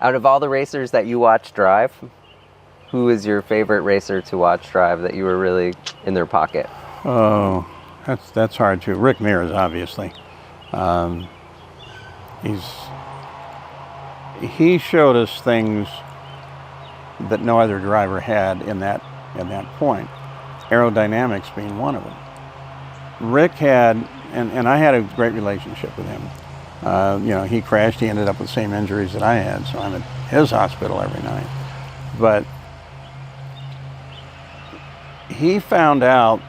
Out of all the racers that you watch drive, who is your favorite racer to watch drive that you were really in their pocket? Oh, that's hard too. Rick Mears, obviously. He showed us things that no other driver had in that point. Aerodynamics being one of them. Rick had, and I had a great relationship with him. You know, he crashed, he ended up with the same injuries that I had, so I'm at his hospital every night. But he found out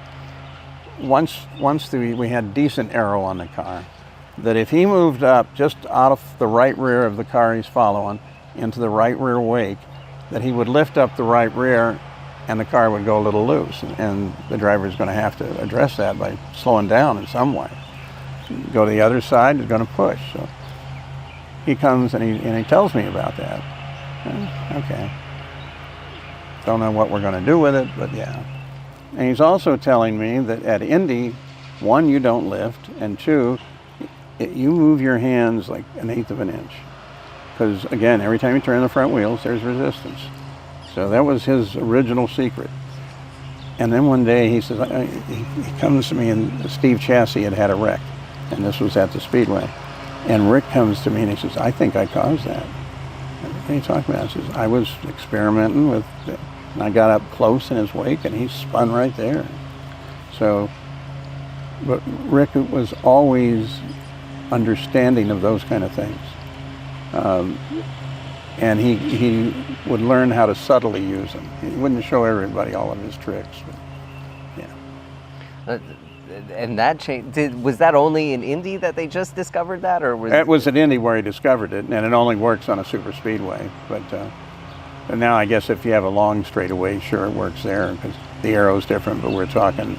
once we had decent aero on the car, that if he moved up just out of the right rear of the car he's following into the right rear wake, that he would lift up the right rear and the car would go a little loose, and the driver is going to have to address that by slowing down in some way. Go to the other side, it's going to push. So he comes and he tells me about that. Okay. Don't know what we're going to do with it, but yeah. And he's also telling me that at Indy, one, you don't lift, and two, you move your hands like 1/8 of an inch. Because again, every time you turn the front wheels, there's resistance. So that was his original secret. And then one day he says, he comes to me, and Steve Chassis had a wreck, and this was at the Speedway. And Rick comes to me and he says, I think I caused that. What are you talking about? I says, I was experimenting with it. And I got up close in his wake and he spun right there. So, but Rick was always understanding of those kind of things. And he would learn how to subtly use them. He wouldn't show everybody all of his tricks. But, yeah. And that change, was that only in Indy that they just discovered that, or was it was at Indy where he discovered it, and it only works on a super speedway. But now I guess if you have a long straightaway, sure it works there because the aero's different. But we're talking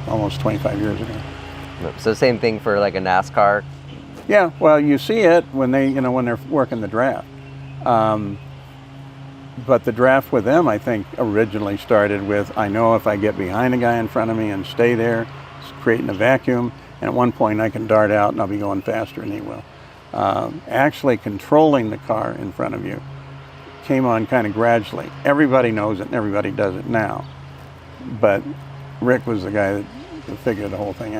almost 25 years ago. So same thing for like a NASCAR. Yeah, well, you see it when they're working the draft. But the draft with them, I think, originally started with, I know if I get behind a guy in front of me and stay there, it's creating a vacuum, and at one point I can dart out and I'll be going faster than he will. Actually controlling the car in front of you came on kind of gradually. Everybody knows it and everybody does it now. But Rick was the guy that figured the whole thing out.